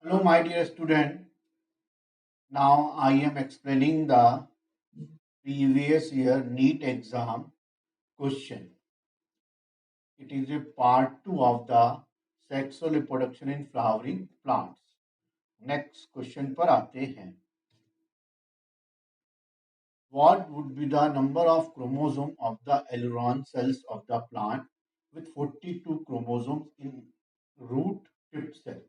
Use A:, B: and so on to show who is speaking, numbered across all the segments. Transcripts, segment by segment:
A: Hello, my dear student. Now I am explaining the previous year NEET exam question. It is a part 2 of the sexual reproduction in flowering plants. Next question पर आते हैं. What would be the number of chromosome of the aileron cells of the plant with 42 chromosomes in root tip cell?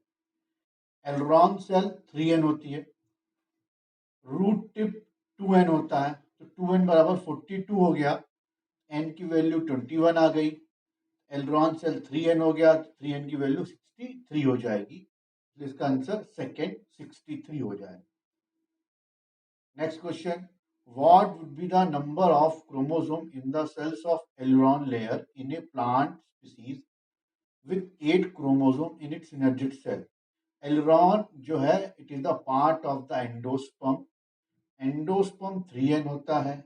A: Aileron cell 3n होती है, root tip 2n होता है, तो 2n बराबर 42 हो गया, n की वैल्यू 21 आ गई, एलरॉन सेल 3n हो गया, 3n की वैल्यू 63 हो जाएगी, तो इसका आंसर सेकेंड 63 हो जाएगा. Next question, what would be the number of chromosome in the cells of aileron layer in a plant species with 8 chromosome in its synergid cell? aileron जो है it is the part of the endosperm. Endosperm 3n होता है.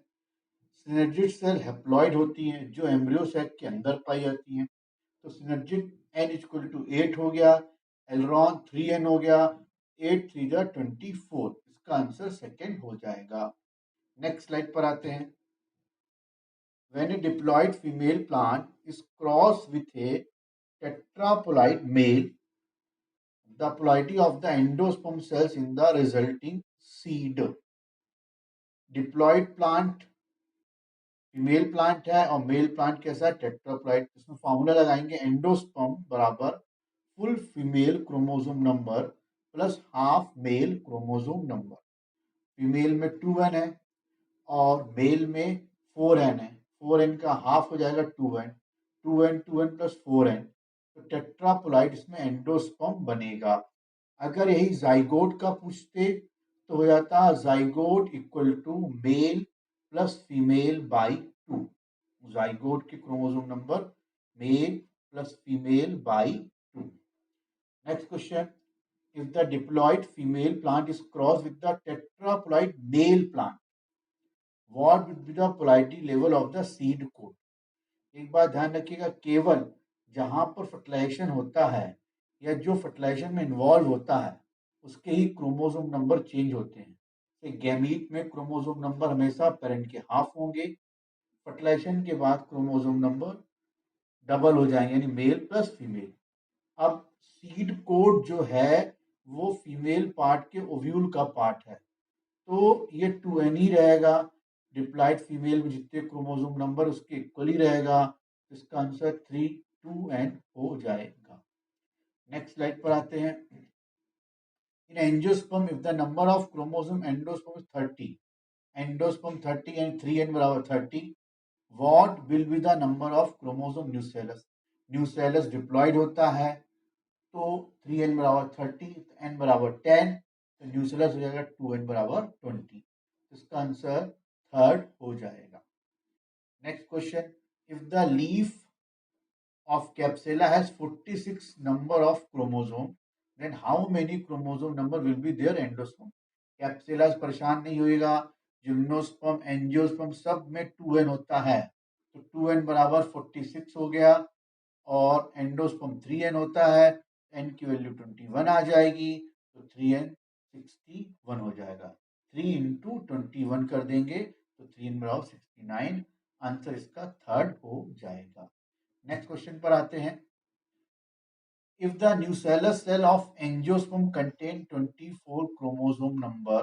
A: Synergid cell haploid होती हैं जो embryo sac के अंदर पाई जाती हैं, तो सिनर्जिड n इक्वल टू 8 हो गया, एलरॉन 3n हो गया, 8 3 जा 24, इसका आंसर सेकेंड हो जाएगा. नेक्स्ट स्लाइड पर आते हैं. When a diploid female plant is crossed with a tetraploid male, the ploidy of the endosperm cells in the resulting seed. Diploid plant female plant है और मेल प्लांट कैसा है, tetraploid. इसमें फॉर्मूला लगाएंगे, endosperm बराबर full female chromosome number plus half male chromosome number. Female में 2n है और मेल में 4n है, 4n का हाफ हो जाएगा 2n, 2n प्लस 4n, तो टेट्राप्लॉइड इसमें एंडोस्पर्म बनेगा. अगर यही जाइगोट का पूछते तो हो जाता zygote equal to male plus female by 2. Zygote के chromosome number male plus female by 2. Next question, if the diploid female plant is crossed with the tetraploid male plant, what would be the ploidy level of the seed coat? एक बात ध्यान रखिएगा, केवल जहां पर fertilisation होता है या जो फर्टिलाइजेशन में इन्वॉल्व होता है उसके ही क्रोमोसोम नंबर चेंज होते हैं. गैमीट में क्रोमोसोम नंबर हमेशा पेरेंट के हाफ होंगे, फर्टिलाइजेशन के बाद क्रोमोसोम नंबर डबल हो जाएंगे, यानी मेल प्लस फीमेल. अब सीड कोड जो है वो फीमेल पार्ट के ओव्यूल का पार्ट है, तो ये 2n ही रहेगा. डिप्लॉइड फीमेल में जितने क्रोमोसोम नंबर उसके इक्वल ही रहेगा, इसका आंसर 2n हो जाएगा. नेक्स्ट स्लाइड पर आते हैं. In angiosperm if the number of chromosome endosperm is 30, endosperm 30 and 3n बराबर 30, what will be the number of chromosome nucellus? Nucellus diploid होता है, तो 3n बराबर 30, n बराबर 10, तो न्यूसेलस हो जाएगा 2n बराबर 20, इसका आंसर थर्ड हो जाएगा. Next question, if the leaf of Capsella has 46 number of chromosome, then how many chromosome number will be there endosperm? Capsella से परेशान नहीं होएगा, जिम्नोस्पर्म एंजियोस्पर्म सब में 2n होता है, तो 2n बराबर 46 हो गया, और एंडोस्पर्म 3n होता है, n की वैल्यू 21 आ जाएगी, तो 3n 61 हो जाएगा. 3 इंटू 21 कर देंगे तो 3n बराबर 69, आंसर इसका थर्ड हो जाएगा. नेक्स्ट क्वेश्चन पर आते हैं. If the nucellus cell of angiosperm contain 24 chromosome number,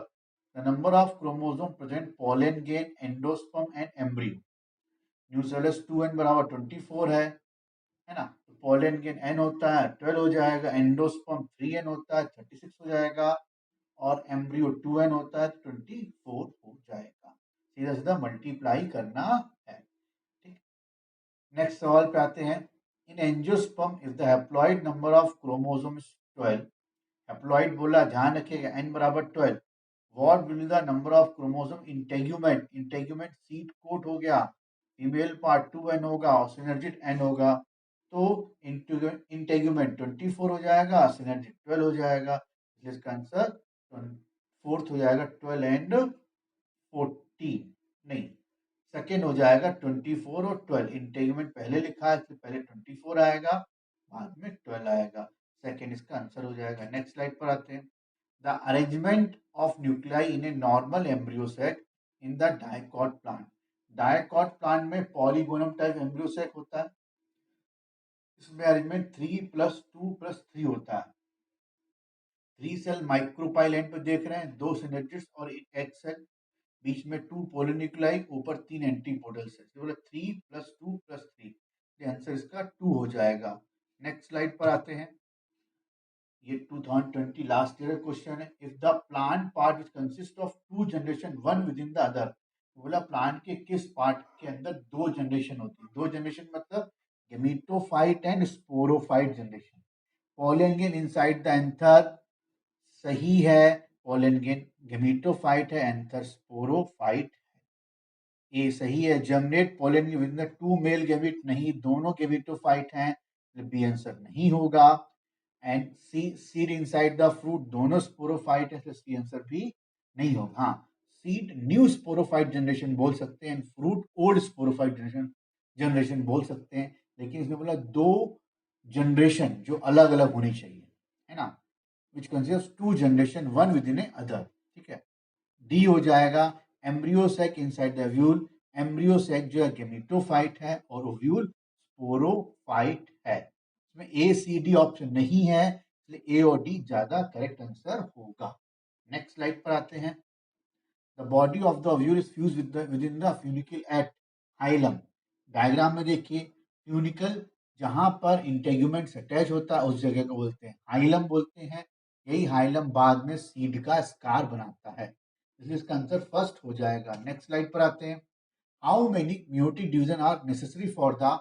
A: the number of chromosome present pollen grain endosperm and embryo. Nucellus 2n बराबर 24 है ना, तो पोलन गेन n होता है 12 हो जाएगा, एंडोस्पर्म 3n होता है 36 हो जाएगा, और एम्ब्रियो 2n होता है 24 हो जाएगा. सीधा सीधा मल्टीप्लाई करना है. ठीक. नेक्स्ट सवाल पे आते हैं. In angiosperm if the haploid number of chromosome is 12, haploid बोला, ध्यान रखिएगा, n बराबर 12, what will be the number of chromosome integument? Integument seed coat हो गया, फीमेल पार्ट 2n होगा और सिनर्जिड n होगा, तो इंटेगुमेंट 24 हो जाएगा, सिनर्जिड 12 हो जाएगा, इसका आंसर फोर्थ हो जाएगा. 12 एंड 14 नहीं, सेकेंड हो जाएगा 24 और 12. इंटेगुमेंट पहले लिखा है, इसलिए पहले 24 आएगा, बाद में 12 आएगा. सेकेंड इसका आंसर हो जाएगा। नेक्स्ट स्लाइड पर आते हैं। The arrangement of nuclei in a normal embryo sac in the dicot plant. Dicot plant में पॉलीगोनम टाइप एम्ब्रियो सेक होता है। इसमें अरेंजमेंट 3+2+3 होता है। 3 सेल माइक्रोपाइल एंड पर देख रहे हैं, 2 सिनेप्टिड्स और एक एग सेल, बीच में 2 पोलिन्यूक्लियाई, ऊपर 3 एंटीपोडल सेल्स। बोला 3+2+3, आंसर इसका 2 हो जाएगा। नेक्स्ट स्लाइड पर आते हैं। ये 2020 लास्ट ईयर क्वेश्चन है। If the plant part which consist of 2 generation one with in the other. बोला प्लांट के किस पार्ट के अंदर 2 जनरेशन होती है। 2 जनरेशन मतलब gametophyte and sporophyte generation. Pollen gain inside the anther सही है, पॉलन गेन गेमेटोफाइट है, एंथर स्पोरोफाइट है। ए सही है। Germinate pollen with in 2 male gamete नहीं, दोनों गेमेटोफाइट हैं, बी आंसर नहीं होगा। And seed inside the fruit दोनों स्पोरोफाइट है, सी आंसर भी नहीं होगा। हाँ, सीड न्यू स्पोरोफाइट जनरेशन बोल सकते हैं, फ्रूट ओल्ड स्पोरोफाइट जनरेशन बोल सकते हैं, लेकिन इसमें बोला 2 जनरेशन जो अलग अलग होनी चाहिए, है ना, which consist 2 generation one with in A other. ठीक है, डी हो जाएगा। Embryo sac inside the ovule. Embryo sac जो है गेमेटोफाइट है और ओव्यूल स्पोरोफाइट है। इसमें ए सी डी ऑप्शन नहीं है, इसलिए ए और डी ज्यादा करेक्ट आंसर होगा। नेक्स्ट स्लाइड पर आते हैं। The body of the ovule is fuse with in the funicle at hilum. Diagram में देखिए, फ्यूनिकल जहां पर इंटेगुमेंट अटैच होता है उस जगह को बोलते हैं हाइलम बोलते हैं। यही हाइलम बाद में सीड का स्कार बनाता है, इसलिए इसका आंसर फर्स्ट हो जाएगा। नेक्स्ट स्लाइड पर आते हैं। How many meiotic division are necessary for the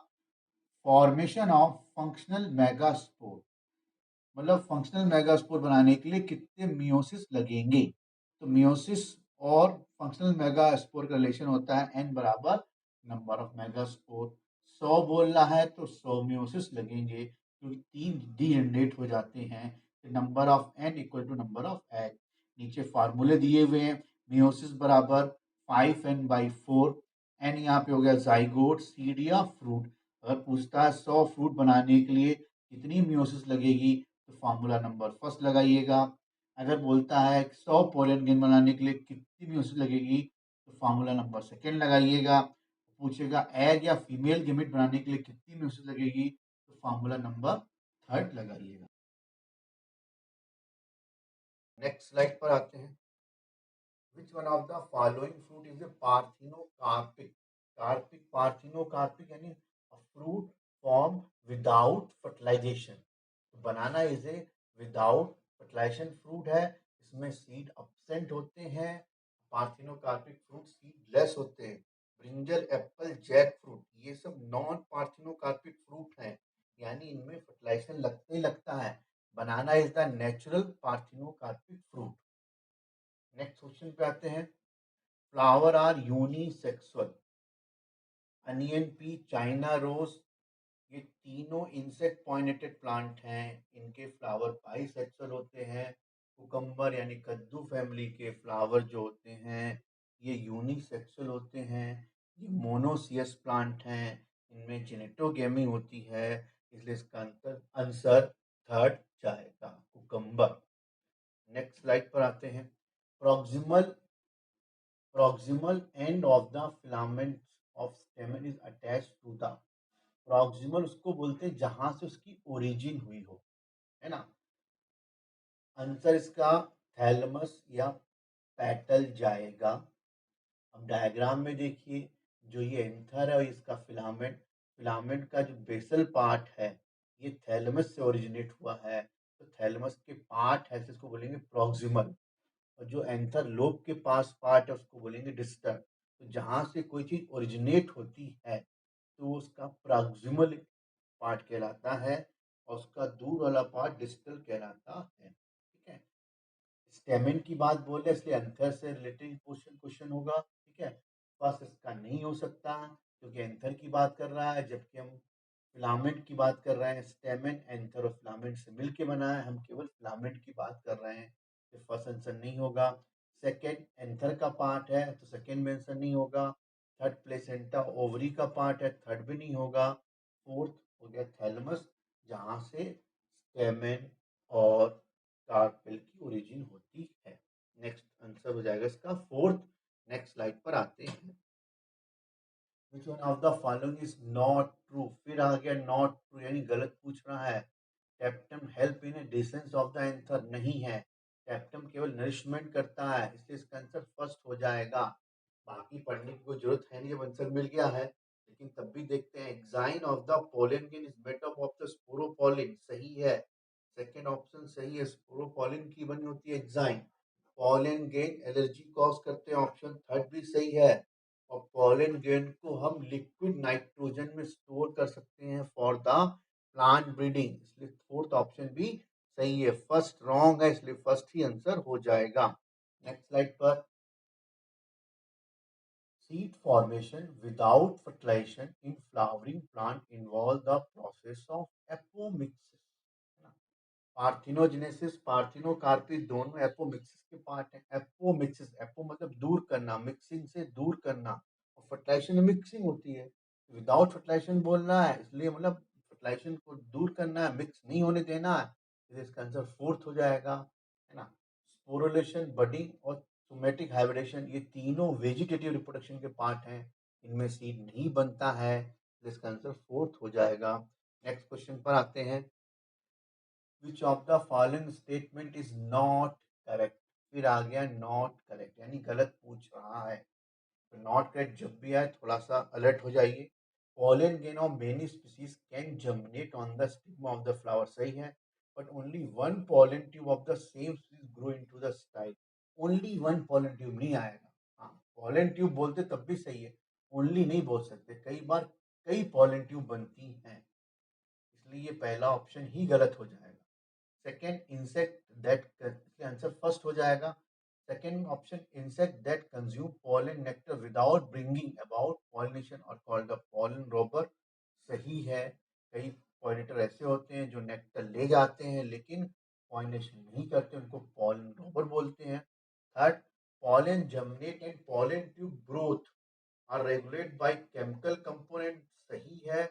A: formation of functional megaspore. मतलब फंक्शनल मेगास्पोर बनाने के लिए कितने मियोसिस लगेंगे। तो मियोसिस और फंक्शनल मेगास्पोर का रिलेशन होता है n बराबर नंबर ऑफ मेगास्पोर। 100 बोल रहा है तो 100 मियोसिस लगेंगे, क्योंकि 3 डी जनरेट हो जाते हैं। Number of n equal to number of egg. नीचे फार्मूले दिए हुए हैं। मियोसिस बराबर 5n/4। n यहाँ पे हो गया जाइगोट, सीड या फ्रूट। अगर पूछता है 100 फ्रूट बनाने के लिए कितनी मियोसिस लगेगी, तो फार्मूला नंबर फर्स्ट लगाइएगा। अगर बोलता है 100 पोलन गेन बनाने के लिए कितनी मियोसिस लगेगी, तो फार्मूला नंबर सेकेंड लगाइएगा। पूछेगा एग या फीमेल गेमेट बनाने के लिए कितनी मियोसिस लगेगी, तो फार्मूला नंबर थर्ड लगाइएगा। नेक्स्ट स्लाइड पर आते हैं। Which one of the following fruit is a parthenocarpic? Carpic, parthenocarpic यानी fruit form without fertilization. Banana is a without fertilization fruit है, इसमें सीड अब्सेंट होते हैं। पार्थिनोकार्पिक फ्रूट सीड लेस होते हैं। ब्रिंजल, एप्पल, जैक फ्रूट ये सब non parthenocarpic fruit हैं, यानी इनमें फर्टिलाइजेशन लगते ही लगता है। Banana is the natural parthenocarpic fruit. Next question पे आते हैं। Flower are unisexual. Onion pea, China rose, ये तीनों इंसेक्ट पॉलिनेटेड प्लांट हैं, इनके फ्लावर बाइसेक्सुअल होते हैं। कुकम्बर यानी कद्दू फैमिली के फ्लावर जो होते हैं ये यूनिसेक्सुअल होते हैं। ये मोनोसियस प्लांट हैं, इनमें जेनेटोगेमी होती है, इसलिए इसका आंसर थर्ड जाएगा, कुकम्बर। नेक्स्ट स्लाइड पर आते हैं। proximal end of the filament of stamen is attached to the। proximal उसको बोलते हैं जहां से उसकी ओरिजिन हुई हो, है ना। आंसर इसका थैलमस या पेटल जाएगा। अब डायग्राम में देखिए, जो ये एंथर है इसका फिलामेंट, फिलामेंट का जो बेसल पार्ट है ये थैलमस से ओरिजिनेट हुआ है, तो थैलमस के पार्ट है इसको बोलेंगे प्रॉक्सिमल। और जो एंथर लोब के पास पार्ट है उसको बोलेंगे डिस्टल। तो जहां से कोई चीज ओरिजिनेट होती है तो उसका प्रॉक्सिमल पार्ट कहलाता है और उसका दूर वाला पार्ट डिस्टल कहलाता है। ठीक है, स्टेमेन की बात बोल रहे हैं इसलिए एंथर से रिलेटेड क्वेश्चन होगा। ठीक है, फर्स्ट इसका नहीं हो सकता क्योंकि एंथर की बात कर रहा है, जबकि हम फिलामेंट की बात कर रहे हैं। स्टेमेन एंथर और फिलामेंट से मिलके बना है, हम केवल फिलामेंट की बात कर रहे हैं, तो फर्स्ट आंसर नहीं होगा। सेकेंड एंथर का पार्ट है तो सेकेंड में आंसर नहीं होगा। थर्ड प्लेसेंटा ओवरी का पार्ट है, थर्ड भी नहीं होगा। फोर्थ हो गया थैलमस जहां से स्टेमेन और कार्पेल की ओरिजिन होती है। नेक्स्ट आंसर हो जाएगा इसका फोर्थ। नेक्स्ट स्लाइड पर आते हैं। विच one of the following is not true. फिर आ गया नॉट ट्रू यानी गलत पूछ रहा है। Tapetum help in dehiscence of the anther नहीं है। टैप्टम केवल नरिशमेंट करता है, इसलिए इसका आंसर फर्स्ट हो जाएगा। बाकी पढ़ने की कोई जरूरत है नहीं, जब आंसर मिल गया है। लेकिन तब भी देखते हैं। Exine of the pollen grain is made up of the sporopollenin, सही है। सेकेंड ऑप्शन सही है, स्पोरोपोलिन की बनी होती है exine. Pollen grain allergy cause करते हैं, ऑप्शन थर्ड भी सही है। और पोलन ग्रेन को हम लिक्विड नाइट्रोजन में स्टोर कर सकते हैं फॉर द प्लांट ब्रीडिंग, इसलिए फोर्थ ऑप्शन भी सही है। फर्स्ट रॉन्ग है, इसलिए फर्स्ट ही आंसर हो जाएगा। नेक्स्ट स्लाइड पर। Seed formation without fertilization in flowering plant involve the process of apomixis. Parthenogenesis, parthenocarpy दोनों एपोमिक्सिस के पार्ट है। एपोमिक्सिस, एपो मतलब दूर करना, मिक्सिंग से दूर करना, और फर्टिलाइजेशन में मिक्सिंग होती है। विदाउट फर्टिलाइजेशन बोलना है, इसलिए मतलब फर्टिलाइजेशन को दूर करना है, मिक्स नहीं होने देना है, इसलिए इसका आंसर फोर्थ हो जाएगा, है ना। स्पोरुलेशन, बडिंग और सोमेटिक हाइब्रिडेशन, ये तीनों वेजिटेटिव रिप्रोडक्शन के पार्ट हैं, इनमें सीड नहीं बनता है, इसका आंसर फोर्थ हो जाएगा। नेक्स्ट क्वेश्चन पर आते हैं। विच of the following statement is not correct. फिर आ गया नॉट करेक्ट यानी गलत पूछ रहा है। तो नॉट करेक्ट जब भी आए थोड़ा सा अलर्ट हो जाइए। pollen grain of many species can germinate on the stigma of the flower, सही है। but only one pollen tube of the same species grow into the style, only one pollen tube नहीं आएगा। हाँ, pollen tube बोलते तब भी सही है, only नहीं बोल सकते, कई बार कई pollen tube बनती हैं, इसलिए ये पहला ऑप्शन ही गलत हो जाएगा। सेकेंड, इंसेक्ट दैट, इसलिए आंसर फर्स्ट हो जाएगा। Second option, insect that consume pollen nectar without bringing about pollination और कॉल्ड द पॉलन रोबर, सही है। कई पॉलिनेटर ऐसे होते हैं जो नेक्टर ले जाते हैं लेकिन पॉलिनेशन नहीं करते, उनको पॉलन रोबर बोलते हैं। Third, pollen germinate and pollen tube growth are regulate by chemical component, सही है,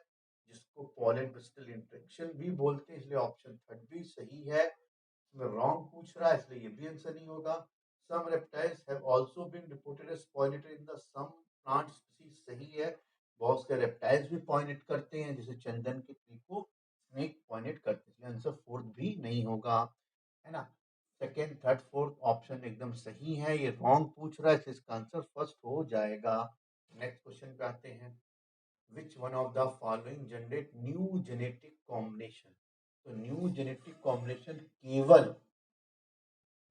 A: जिसको पॉलन क्रिस्टल इंटरेक्शन भी बोलते हैं, इसलिए ऑप्शन थर्ड भी सही है। इसमें रॉन्ग पूछ रहा है, इसलिए ये भी आंसर नहीं होगा। Some reptiles have also been reported as pollinator in the some plant species, सही है, बहुत से रेप्टाइल्स भी पॉलिनेट करते हैं, जैसे चंदन के ट्री को स्नेक पॉलिनेट करते हैं, इसलिए आंसर फोर्थ भी नहीं होगा, है ना। सेकेंड, थर्ड, फोर्थ ऑप्शन एकदम सही है, ये रॉन्ग पूछ रहा है, इसका आंसर फर्स्ट हो जाएगा। नेक्स्ट क्वेश्चन पे आते हैं। विच one of the following generate new genetic combination. तो न्यू जेनेटिक कॉम्बिनेशन केवल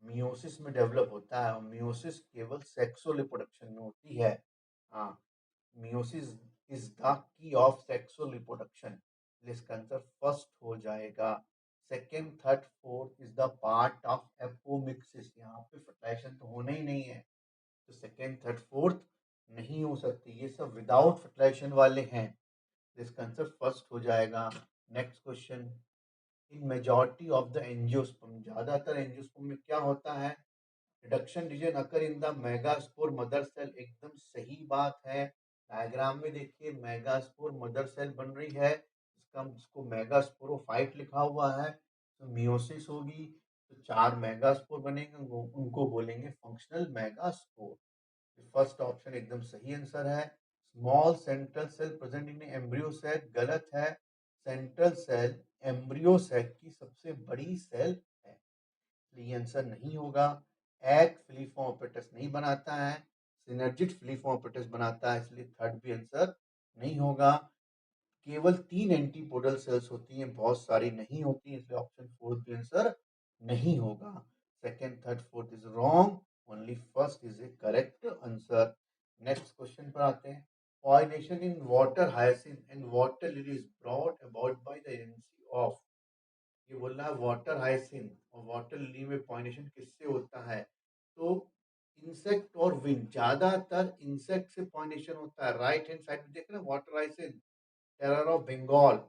A: मियोसिस में डेवलप होता है, और मियोसिस केवल सेक्सुअल रिप्रोडक्शन में होती है। हाँ, meiosis is the key of sexual reproduction, इसका आंसर फर्स्ट हो जाएगा। Second, third, fourth is the part of apomixis, यहाँ पे फर्टिलाइजेशन तो होना ही नहीं है, तो सेकेंड, थर्ड, फोर्थ नहीं हो सकती, ये सब विदाउट फर्टिलाइजेशन वाले हैं, इसका आंसर फर्स्ट हो जाएगा। Next question. In majority of the angiosperm, ज्यादातर एंजियोस्पर्म में क्या होता है, reduction region occur in the megaspore mother cell, एकदम सही बात है। डायग्राम में देखिए मेगास्पोर मदर सेल बन रही है, इसको मेगास्पोरोफाइट लिखा हुआ है, तो मियोसिस होगी, तो 4 मेगास्पोर बनेंगे, उनको बोलेंगे फंक्शनल मेगास्पोर। फर्स्ट ऑप्शन एकदम सही आंसर है। Small central cell present in embryo cell, गलत है। सेंट्रल सेल एम्ब्रियो सेल की सबसे बड़ी सेल है, इसलिए आंसर नहीं होगा। एग फिलीफॉर्म apparatus नहीं बनाता है, सिनर्जिड फिलीफॉर्म apparatus बनाता है, इसलिए थर्ड भी आंसर नहीं होगा। केवल 3 एंटीपोडल सेल्स होती हैं, बहुत सारी नहीं होती, इसलिए ऑप्शन फोर्थ भी आंसर नहीं होगा। Second, third, fourth is wrong, only first is A correct answer. Next question पर आते हैं। Pollination in water hyacinth and water lily is brought about by the agency of, ये बोल रहा है वाटर हायसिंथ और वाटर लिली में pollination किससे होता है, तो इंसेक्ट और विंड, ज्यादातर इंसेक्ट से पॉलिनेशन होता है। राइट हैंड साइड में देख रहे हैं water hyacinth, terror of Bengal,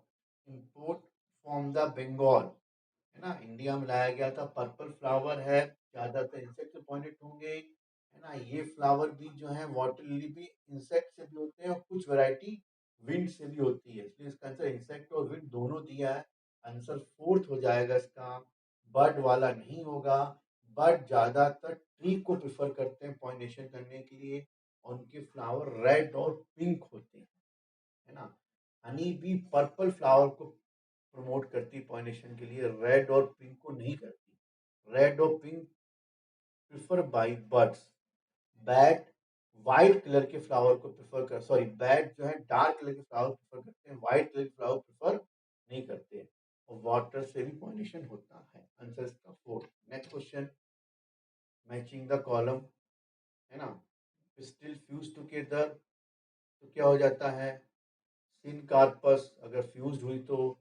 A: import from the Bengal, है ना, इंडिया में लाया गया था, पर्पल फ्लावर है, ज्यादातर इंसेक्ट से पॉलिनेट होंगे, है ना। ये फ्लावर भी जो है वाटर लिली भी इंसेक्ट से भी होते हैं और कुछ वैरायटी विंड से भी होती है, इसलिए इसका आंसर इंसेक्ट और विंड दोनों दिया है, आंसर फोर्थ हो जाएगा इसका। बड वाला नहीं होगा। बड ज्यादातर ट्री को प्रेफर करते हैं पॉलिनेशन करने के लिए, और उनके फ्लावर रेड और पिंक होते हैं, है ना। हनी बी पर्पल फ्लावर को प्रमोट करती है पॉलिनेशन के लिए, रेड और पिंक को नहीं करती। रेड और pink prefer bye birds. Bat white colour के फ्लावर को प्रेफर कर सॉरी बैट जो है डार्क कलर के फ्लावर प्रेफर करते हैं, वाइट कलर के फ्लावर प्रेफर नहीं करते। और वाटर से भी पॉलिनेशन होता है। आंसर इसका 4। Next question, matching the column, है ना। स्टिल फ्यूज टुगेदर तो क्या हो जाता है, सिनकार्पस अगर फ्यूज हुई तो,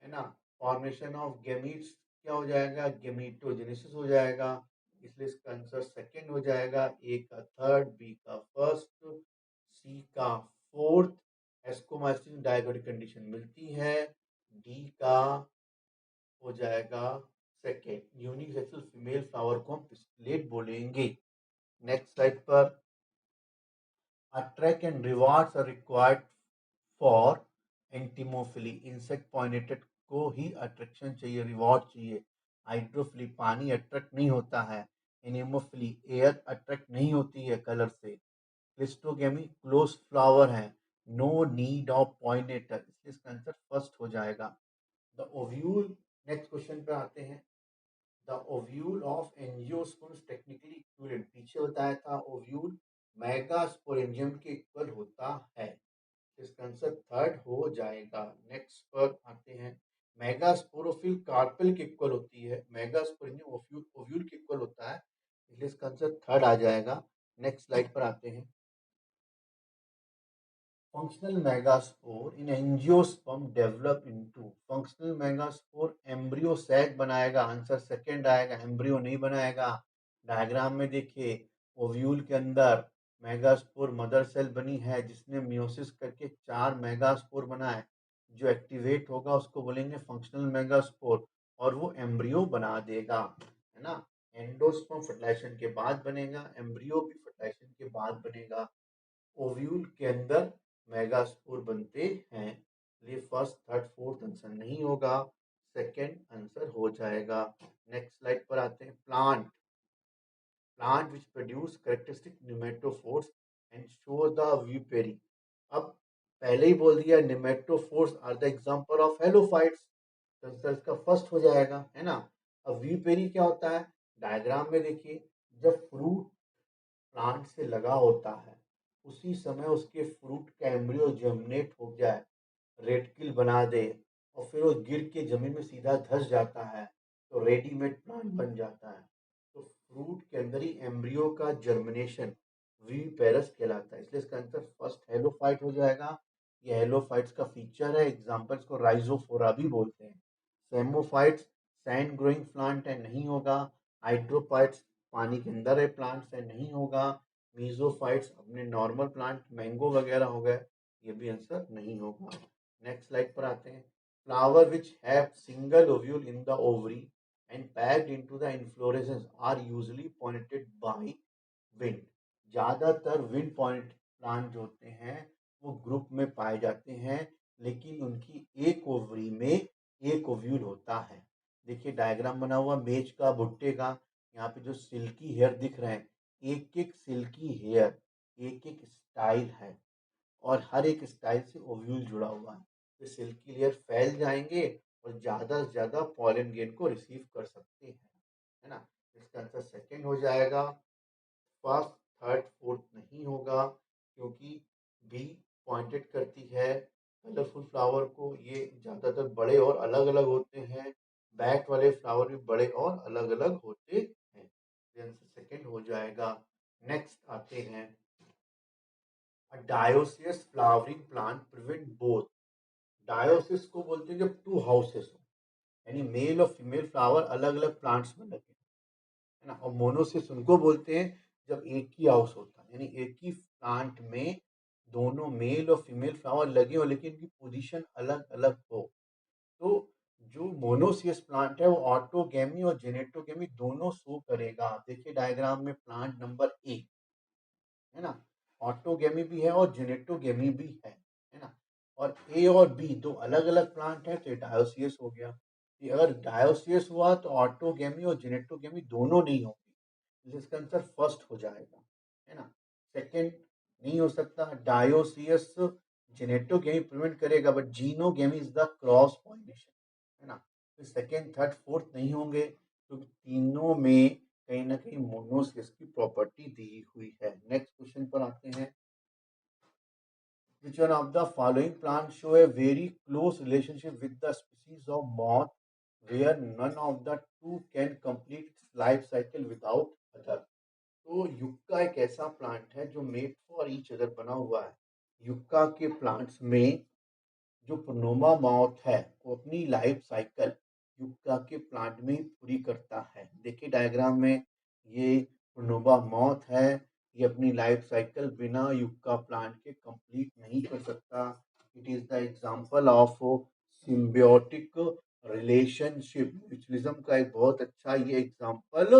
A: है ना। फॉर्मेशन ऑफ गेमीट्स क्या हो जाएगा, गेमीटोजेनेसिस हो जाएगा, इसलिए इसका आंसर सेकंड हो जाएगा। ए का थर्ड, बी का फर्स्ट, सी का फोर्थ, एस्कोमाइसिन डायगोनिक कंडीशन मिलती है, डी का हो जाएगा सेकेंड। यूनिसेक्सुअल फीमेल फ्लावर को हम पिस्टिलेट बोलेंगे। नेक्स्ट स्लाइड पर, attract and rewards are required for entomophily. Insect pollinated को ही अट्रैक्शन चाहिए, रिवॉर्ड चाहिए। हाइड्रोफिली पानी अट्रैक्ट नहीं होता है। एनिमोफिली एयर अट्रैक्ट नहीं होती है कलर से। क्लिस्टोगेमी क्लोज फ्लावर है, नो नीड ऑफ पॉलिनेटर, इसलिए इसका आंसर फर्स्ट हो जाएगा। द ओव्यूल, नेक्स्ट क्वेश्चन पे आते हैं। The ovule of angiosperms technically equivalent, पीछे बताया था ओव्यूल मेगास्पोरेंजियम के इक्वल होता है, इसका आंसर थर्ड हो जाएगा। नेक्स्ट पर आते हैं, मेगास्पोरोफिल कार्पेल के इक्वल होती है, मेगास्पोरेंजियम ओव्यूल ओव्यूल के इक्वल होता है, इसलिए इसका आंसर थर्ड आ जाएगा। नेक्स्ट स्लाइड पर आते हैं। Functional megaspore in angiosperm develop into, functional megaspore embryo sac बनाएगा, आंसर सेकंड आएगा, एम्ब्रियो नहीं बनाएगा। डायग्राम में देखिए, ओव्यूल के अंदर मेगास्पोर मदर सेल बनी है जिसने मियोसिस करके 4 मेगास्पोर बनाए, जो एक्टिवेट होगा उसको बोलेंगे फंक्शनल मेगास्पोर, और वो एम्ब्रियो बना देगा, है ना। एंडोस्पर्म फर्टिलाइजेशन के बाद बनेगा, एम्ब्रियो भी फर्टिलाइजेशन के बाद बनेगा। ओव्यूल के अंदर मेगास्पोर बनते हैं, ये फर्स्ट थर्ड फोर्थ आंसर नहीं होगा, सेकंड आंसर हो जाएगा। नेक्स्ट स्लाइड पर आते हैं। Plant which produce characteristic pneumatophores and show the vivipary. अब पहले ही बोल दिया pneumatophores are the example of halophytes, तो आंसर इसका फर्स्ट हो जाएगा, है ना। अब विपेरी क्या होता है, डायग्राम में देखिए, जब फ्रूट प्लांट से लगा होता है उसी समय उसके फ्रूट का एम्ब्रियो जर्मिनेट हो जाए, रेडकिल बना दे, और फिर वो गिर के जमीन में सीधा धस जाता है, तो रेडीमेड प्लांट बन जाता है। तो फ्रूट के अंदर ही एम्ब्रियो का जर्मिनेशन वीपेरस कहलाता है, इसलिए इसका आंसर फर्स्ट हेलोफाइट हो जाएगा। ये हेलोफाइट्स का फीचर है, एग्जाम्पल्स को राइजोफोरा भी बोलते हैं। सेमोफाइट्स सैंड ग्रोइंग प्लांट है, नहीं होगा। हाइड्रोफाइट्स पानी के अंदर है प्लांट्स है, नहीं होगा। मीजोफाइट्स अपने नॉर्मल प्लांट मैंगो वगैरह हो गए, ये भी आंसर नहीं होगा। नेक्स्ट स्लाइड पर आते हैं। Flower which have single ovule in the ovary and packed into the inflorescence are usually pollinated by wind. ज्यादातर विंड पॉइंट प्लांट जो होते हैं वो ग्रुप में पाए जाते हैं, लेकिन उनकी एक ओवरी में एक ओव्यूल होता है। देखिए डायग्राम बना हुआ मेज का, भुट्टे का, यहाँ पे जो सिल्की हेयर दिख रहे हैं, एक एक सिल्की हेयर एक एक स्टाइल है, और हर एक स्टाइल से ओव्यूल जुड़ा हुआ है। तो सिल्की लेयर फैल जाएंगे और ज्यादा से ज्यादा पॉलन ग्रेन को रिसीव कर सकते हैं, है ना। इसका आंसर सेकंड हो जाएगा। फर्स्ट थर्ड फोर्थ नहीं होगा, क्योंकि बी पॉइंटेड करती है कलरफुल फ्लावर को, ये ज्यादातर बड़े और अलग अलग होते हैं। बैट वाले फ्लावर भी बड़े और अलग अलग होते हैं, आंसर सेकंड हो जाएगा। नेक्स्ट आते हैं। Dioecious flowering plant prevent both, डायोसिस को बोलते हैं जब टू हाउसेस हो, यानी मेल और फीमेल फ्लावर अलग अलग प्लांट्स में लगे, है ना। और मोनोसिस उनको बोलते हैं जब एक ही हाउस होता है, यानी एक ही प्लांट में दोनों मेल और फीमेल फ्लावर लगे हो लेकिन उनकी पोजीशन अलग अलग हो। तो जो मोनोसियस प्लांट है वो ऑटोगेमी और जेनेटोगेमी दोनों शो करेगा। देखिए डायग्राम में प्लांट नंबर ए, है ना, ऑटोगेमी भी है और जेनेटोगेमी भी है ना। और ए और बी दो अलग अलग प्लांट है, तो डायोसियस हो गया। कि अगर डायोसियस हुआ तो ऑटोगेमी और जेनेटोगेमी दोनों नहीं होगी, इसका आंसर फर्स्ट हो जाएगा, है ना। सेकंड नहीं हो सकता, डायोसियस जेनेटोगेमी प्रिवेंट करेगा but xenogamy is the cross pollination, है ना। तो सेकंड थर्ड फोर्थ नहीं होंगे क्योंकि तीनों में कहीं ना कहीं मोनोसियस की प्रॉपर्टी दी हुई है। नेक्स्ट क्वेश्चन पर आते हैं। Which one of the following plants show a very close relationship with the species of moth where none of the two can complete its life cycle without other? तो yucca एक ऐसा plant है जो made for each other बना हुआ है। Yucca के plants में जो प्रोनोमा माउथ है वो अपनी लाइफ साइकिल युक्का के प्लांट में पूरी करता है। देखिए डायग्राम में ये प्रोनोमा माउथ है, ये अपनी लाइफ साइकिल बिना युक्का प्लांट के कंप्लीट नहीं कर सकता। It is the example of symbiotic relationship, mutualism का एक बहुत अच्छा ये एग्जांपल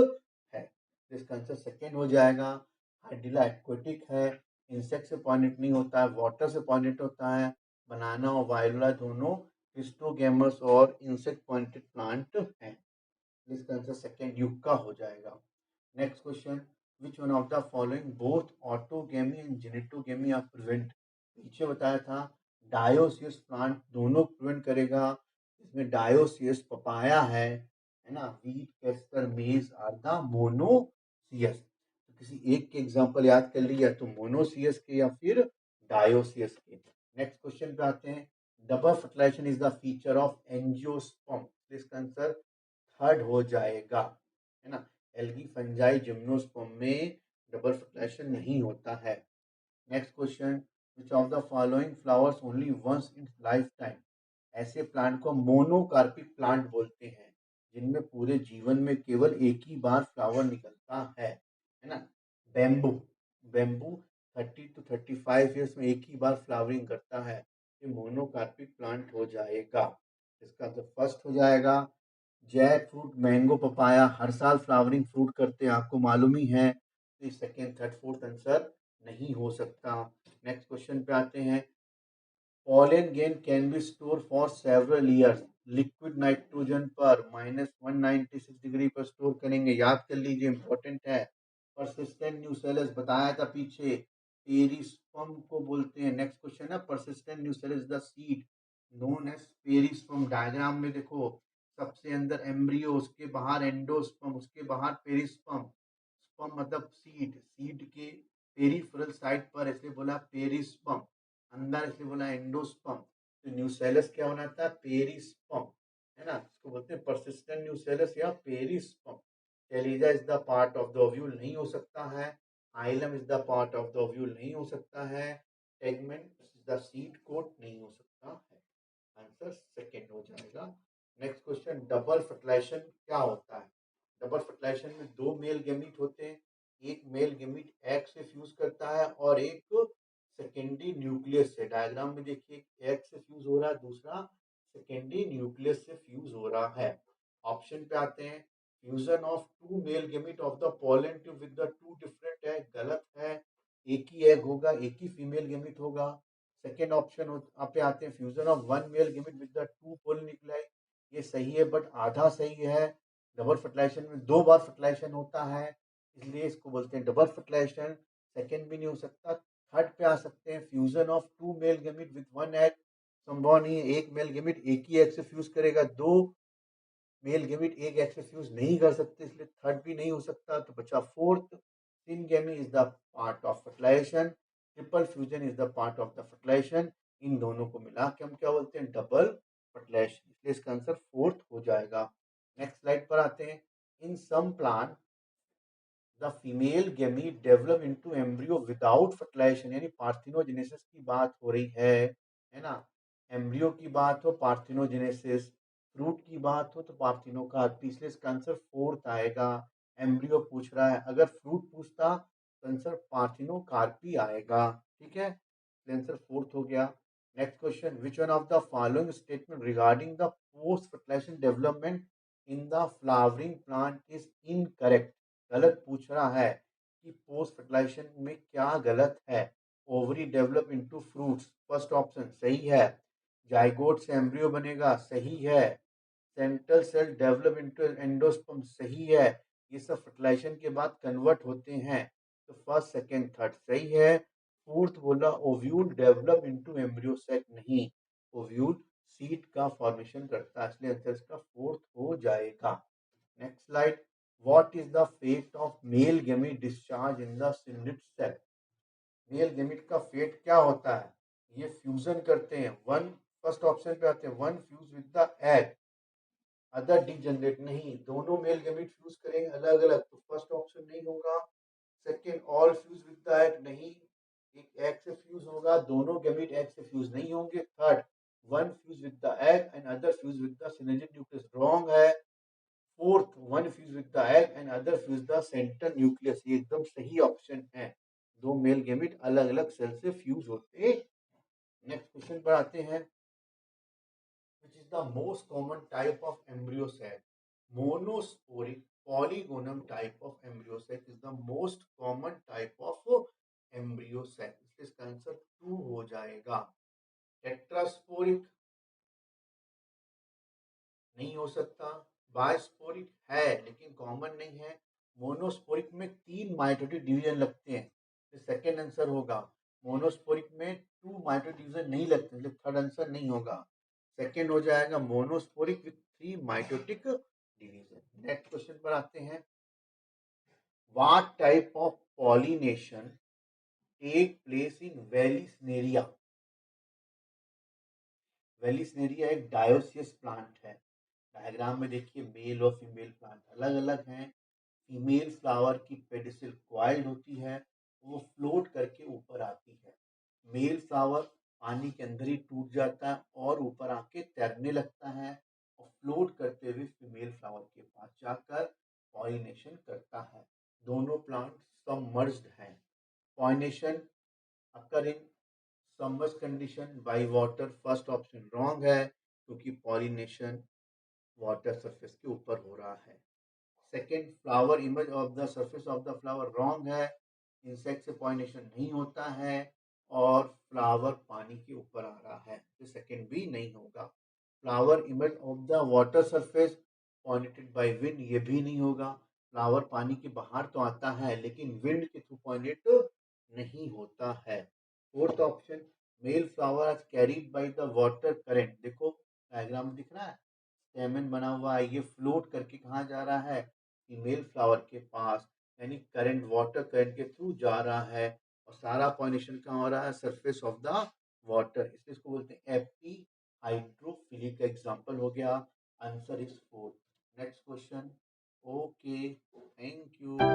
A: है। इसका आंसर सेकेंड हो जाएगा। हाइड्रिला एक्वेटिक है, इंसेक्ट से पॉलिनेट नहीं होता है, वाटर से पॉलिनेट होता है। बनाना और वायलोला दोनों क्रिस्टोगेमस और इंसेक्ट पॉइंटेड प्लांट हैं। इसका आंसर सेकेंड युक्का हो जाएगा। Next question, which one of the following both autogamy and geitonogamy are prevent? पीछे बताया था डायोसियस प्लांट दोनों प्रिवेंट करेगा। इसमें डायोसियस पपाया है ना, वीट कैस्टर मेज आर द मोनोसियस। तो किसी एक के एग्जांपल याद कर लिया तो मोनोसियस के या फिर डायोसियस के। नेक्स्ट क्वेश्चन पे आते हैं। Double fertilisation is the feature of angiosperm, इसका आंसर थर्ड हो जाएगा, है ना। एल्गी फंजाई जिम्नोस्पर्म में डबल फर्टिलाइजेशन नहीं होता है। Next question, which of the following flowers only once in lifetime? ऐसे प्लांट को मोनोकार्पिक प्लांट बोलते हैं जिनमें पूरे जीवन में केवल एक ही बार फ्लावर निकलता है ना। बेम्बू, बेम्बू 30 to 35 ईयर्स में एक ही बार फ्लावरिंग करता है, ये मोनोकार्पिक प्लांट हो जाएगा। इसका तो फर्स्ट हो जाएगा। जैक फ्रूट, मैंगो, पपाया हर साल फ्लावरिंग फ्रूट करते हैं, आपको मालूम ही है। तो सेकेंड थर्ड फोर्थ आंसर नहीं हो सकता। नेक्स्ट क्वेश्चन पे आते हैं। Pollen grain can be stored for several years. Liquid nitrogen पर -196 डिग्री पर स्टोर करेंगे, याद कर लीजिए, इंपॉर्टेंट है। परसिस्टेंट न्यूसेलस बताया था पीछे, पेरिस्पर्म को बोलते हैं। नेक्स्ट क्वेश्चन है, persistent nucellus the seed known as perisperm. Diagram में देखो, सबसे अंदर एम्ब्रियो, उसके बाहर एंडोस्पर्म, उसके बाहर पेरिस्पर्म। स्पर्म मतलब सीड, सीड के पेरिफेरल साइड पर इसलिए बोला पेरिस्पर्म, अंदर इसलिए बोला एंडोस्पर्म। तो न्यूसेलस क्या बनाता है? पेरिस्पर्म, है ना। इसको बोलते हैं परसिस्टेंट न्यूसेलस या perisperm. Chalaza is the part of the ovule नहीं हो सकता है। Hilum is the part of the ovule नहीं हो सकता है। Tegmen is the seed coat नहीं हो सकता है। आंसर सेकेंड हो जाएगा। नेक्स्ट क्वेश्चन, डबल फर्टिलाइजेशन क्या होता है? डबल फर्टिलाइजेशन में दो मेल गेमीट होते हैं, एक मेल गेमीट एग से फ्यूज करता है और एक सेकेंडरी न्यूक्लियस से। डायग्राम में देखिए, एग से फ्यूज हो रहा है, दूसरा सेकेंडरी न्यूक्लियस से फ्यूज हो रहा है। ऑप्शन पे आते हैं। Fusion of two male gamete of the pollen tube with the two different egg, गलत है। एक ही एग होगा, एक ही फीमेल गेमीट होगा। सेकेंड ऑप्शन पे आते हैं, fusion of one male gamete with the two pollen nuclei, ये सही है बट आधा सही है। डबल फर्टिलाइजेशन में दो बार फर्टिलाइजेशन होता है, इसलिए इसको बोलते हैं डबल फर्टिलाइजेशन। सेकेंड भी नहीं हो सकता। थर्ड पे आ सकते हैं, fusion of two male gamete with one egg, संभव नहीं है। एक मेल गेमीट एक ही एग से फ्यूज करेगा, दो मेल गेमीट एक एग से फ्यूज नहीं कर सकते, इसलिए थर्ड भी नहीं हो सकता। तो बचा fourth, syngamy is the part of fertilization, triple fusion is the part of the fertilization. इन दोनों को मिला के हम क्या बोलते हैं? डबल फर्टिलाइजेशन, इसलिए इसका आंसर फोर्थ हो जाएगा। नेक्स्ट स्लाइड पर आते हैं। In some plant the female gamete develop into embryo without fertilization, यानी पार्थिनोजेनेसिस की बात हो रही है ना। एम्ब्रियो की बात हो पार्थिनोजेनेसिस, फ्रूट की बात हो तो पार्थिनोकार्पी, इसलिए इसका आंसर फोर्थ आएगा। एम्ब्रियो पूछ रहा है, अगर फ्रूट पूछता तो आंसर पार्थिनोकार्पी आएगा, ठीक है। आंसर फोर्थ हो गया। Next question, which one of the following statement regarding the post fertilisation development in the flowering plant is incorrect? गलत पूछ रहा है कि पोस्ट फर्टिलाइजेशन में क्या गलत है। Ovary develop into fruits, first option सही है। जाइगोट से एम्ब्रियो बनेगा, सही है। Central cell develop into endosperm सही है, ये सब फर्टिलाइजेशन के बाद कन्वर्ट होते हैं, तो फर्स्ट सेकंड थर्ड सही है। फोर्थ बोला ovule develop into embryo sac, नहीं, ओव्यूल सीड का फॉर्मेशन करता है, इसलिए आंसर इसका फोर्थ हो जाएगा। Next slide, what is the fate of male gamete discharge in the sewerage cell. Male gamete का फेट क्या होता है, ये फ्यूजन करते हैं, वन फर्स्ट ऑप्शन पे आते हैं, one fuse with the egg, other degenerate, नहीं, दोनों मेल गैमीट फ्यूज करेंगे अलग अलग, तो फर्स्ट ऑप्शन नहीं होगा। Second, all fuse with the egg, नहीं, एक एग से फ्यूज होगा, दोनों गैमीट एग से फ्यूज नहीं होंगे। Third, one fuse with the egg and other fuse with the synergid nucleus, wrong है। Fourth, one fuse with the egg and other fuse the central nucleus, ये एकदम सही ऑप्शन है, दो मेल गैमीट अलग अलग सेल से फ्यूज होते हैं। नेक्स्ट क्वेश्चन पर आते हैं, which is the most common type of embryo sac? Monosporic polygonum type of embryo sac is the most common type of embryo sac. इसका आंसर 2 हो जाएगा। टेट्रास्पोरिक नहीं हो सकता, बायस्पोरिक है लेकिन कॉमन नहीं है, मोनोस्पोरिक में 3 माइटोटिक डिवीजन लगते हैं, तो सेकंड आंसर होगा। मोनोस्पोरिक में 2 माइटोटिक डिवीजन नहीं लगते, इसलिए थर्ड आंसर नहीं होगा, सेकंड हो जाएगा monosporic with 3 mitotic division. Next question पर आते हैं, what type of pollination take place in Vallisneria. Vallisneria एक डायोसियस प्लांट है, डायग्राम में देखिए मेल और फीमेल प्लांट अलग अलग हैं। फीमेल फ्लावर की पेडिसल क्वाइल्ड होती है, वो फ्लोट करके ऊपर आती है, मेल फ्लावर पानी के अंदर ही टूट जाता है और ऊपर आके तैरने लगता है और फ्लोट करते हुए फीमेल फ्लावर के पास जाकर पॉलिनेशन करता है, दोनों प्लांट सबमर्ज्ड हैं। Pollination occur in submerge condition by water, first option wrong है क्योंकि पॉलिनेशन वाटर सरफेस के ऊपर हो रहा है। Second, flower image of the surface of the flower, wrong है, इंसेक्ट से पॉलिनेशन नहीं होता है और फ्लावर पानी के ऊपर आ रहा है, तो सेकेंड भी नहीं होगा। Flower image of the water surface pollinated by wind, ये भी नहीं होगा, फ्लावर पानी के बाहर तो आता है लेकिन विंड के थ्रू पॉलिनेट नहीं होता है। Fourth option, male flower carried by the water current, देखो डायग्राम दिख रहा है, स्टेमन बना हुआ है, ये फ्लोट करके कहाँ जा रहा है, फीमेल फ्लावर के पास, यानी करंट वाटर करंट के थ्रू जा रहा है और सारा पॉलिनेशन कहाँ हो रहा है, सरफेस ऑफ द वाटर, इसलिए इसको बोलते हैं एपी हाइड्रोफिलिक का एग्जांपल हो गया। Answer is 4। Next question. Okay, thank you.